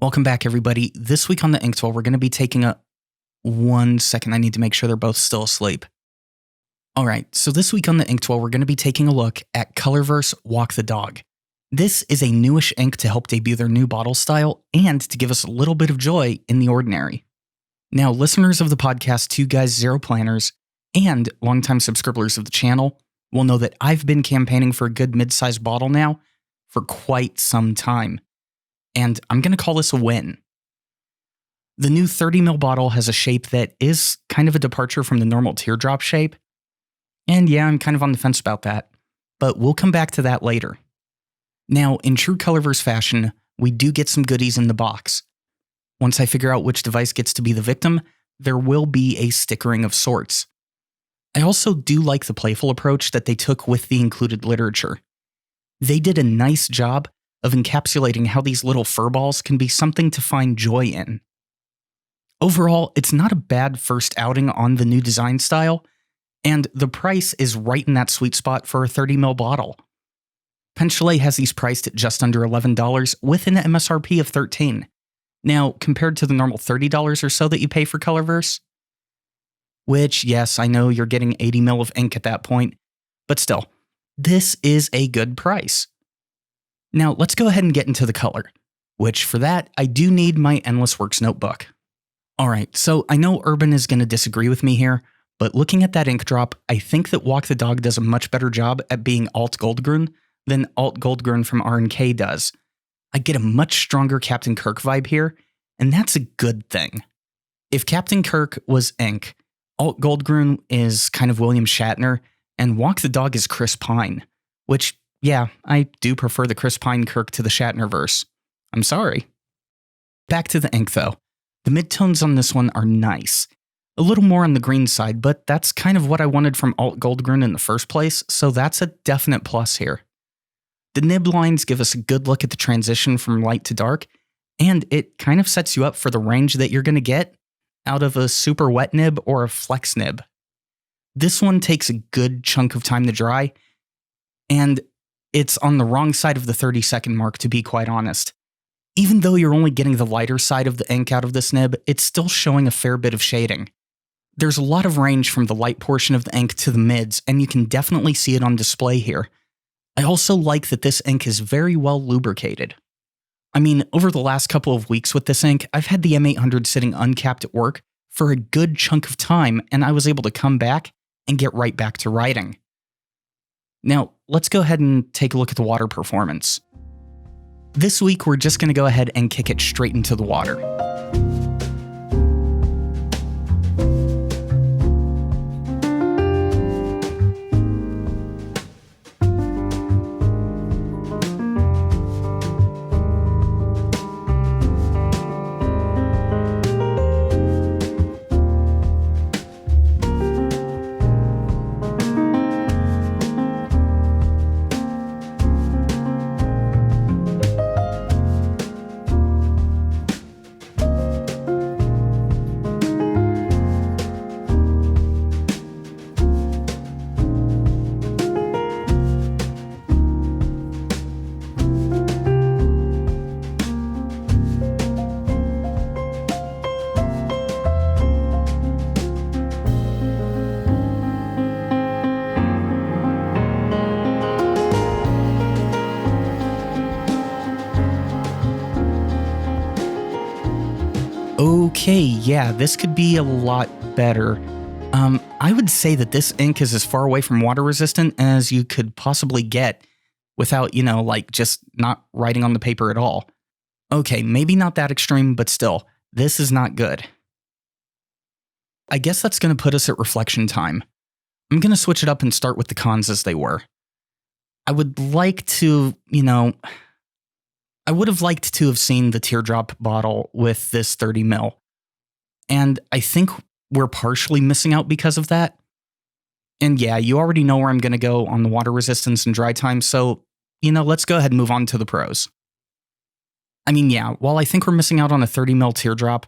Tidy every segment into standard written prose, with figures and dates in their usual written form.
Welcome back, everybody. This week on the Inktwell, we're going to be taking a 1 second. I need to make sure they're both still asleep. All right, so this week on the Inktwell, we're going to be taking a look at Colorverse Walk the Dog. This is a newish ink to help debut their new bottle style and to give us a little bit of joy in the ordinary. Now, listeners of the podcast, Two Guys, Zero Planners, and longtime subscribers of the channel will know that I've been campaigning for a good mid-sized bottle now for quite some time. And I'm going to call this a win. The new 30ml bottle has a shape that is kind of a departure from the normal teardrop shape. And yeah, I'm kind of on the fence about that, but we'll come back to that later. Now, in true Colorverse fashion, we do get some goodies in the box. Once I figure out which device gets to be the victim, there will be a stickering of sorts. I also do like the playful approach that they took with the included literature. They did a nice job of encapsulating how these little furballs can be something to find joy in. Overall, it's not a bad first outing on the new design style, and the price is right in that sweet spot for a 30ml bottle. Chalet has these priced at just under $11 with an MSRP of $13. Now, compared to the normal $30 or so that you pay for Colorverse, which, yes, I know you're getting 80ml of ink at that point, but still, this is a good price. Now, let's go ahead and get into the color, which for that, I do need my Endless Works notebook. All right, so I know Urban is going to disagree with me here, but looking at that ink drop, I think that Walk the Dog does a much better job at being Alt Goldgrün than Alt Goldgrün from R&K does. I get a much stronger Captain Kirk vibe here, and that's a good thing. If Captain Kirk was ink, Alt Goldgrün is kind of William Shatner, and Walk the Dog is Chris Pine, which, yeah, I do prefer the Chris Pine Kirk to the Shatnerverse. I'm sorry. Back to the ink, though. The midtones on this one are nice. A little more on the green side, but that's kind of what I wanted from Alt Goldgrün in the first place, so that's a definite plus here. The nib lines give us a good look at the transition from light to dark, and it kind of sets you up for the range that you're going to get out of a super wet nib or a flex nib. This one takes a good chunk of time to dry, and it's on the wrong side of the 30-second mark, to be quite honest. Even though you're only getting the lighter side of the ink out of this nib, it's still showing a fair bit of shading. There's a lot of range from the light portion of the ink to the mids, and you can definitely see it on display here. I also like that this ink is very well lubricated. I mean, over the last couple of weeks with this ink, I've had the M800 sitting uncapped at work for a good chunk of time, and I was able to come back and get right back to writing. Now, let's go ahead and take a look at the water performance. This week, we're just going to go ahead and kick it straight into the water. Okay, yeah, this could be a lot better. I would say that this ink is as far away from water resistant as you could possibly get without, just not writing on the paper at all. Okay, maybe not that extreme, but still, this is not good. I guess that's going to put us at reflection time. I'm going to switch it up and start with the cons as they were. I would like to, I would have liked to have seen the teardrop bottle with this 30ml. And I think we're partially missing out because of that. And yeah, you already know where I'm going to go on the water resistance and dry time, so, let's go ahead and move on to the pros. I mean, yeah, while I think we're missing out on a 30ml teardrop,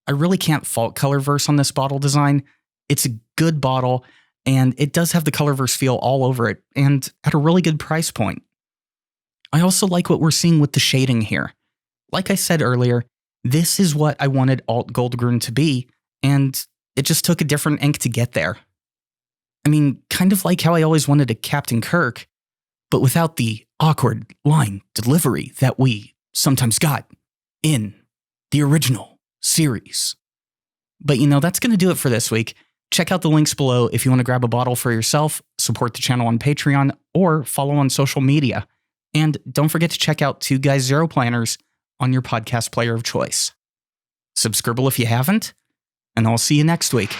I really can't fault Colorverse on this bottle design. It's a good bottle, and it does have the Colorverse feel all over it, and at a really good price point. I also like what we're seeing with the shading here. Like I said earlier, This is what I wanted Alt Goldgrün to be, and it just took a different ink to get there. I mean, kind of like how I always wanted a Captain Kirk, but without the awkward line delivery that we sometimes got in the original series. But that's going to do it for this week. Check out the links below if you want to grab a bottle for yourself, support the channel on Patreon, or follow on social media. And don't forget to check out Two Guys Zero Planners on your podcast player of choice. Subscribe if you haven't, and I'll see you next week.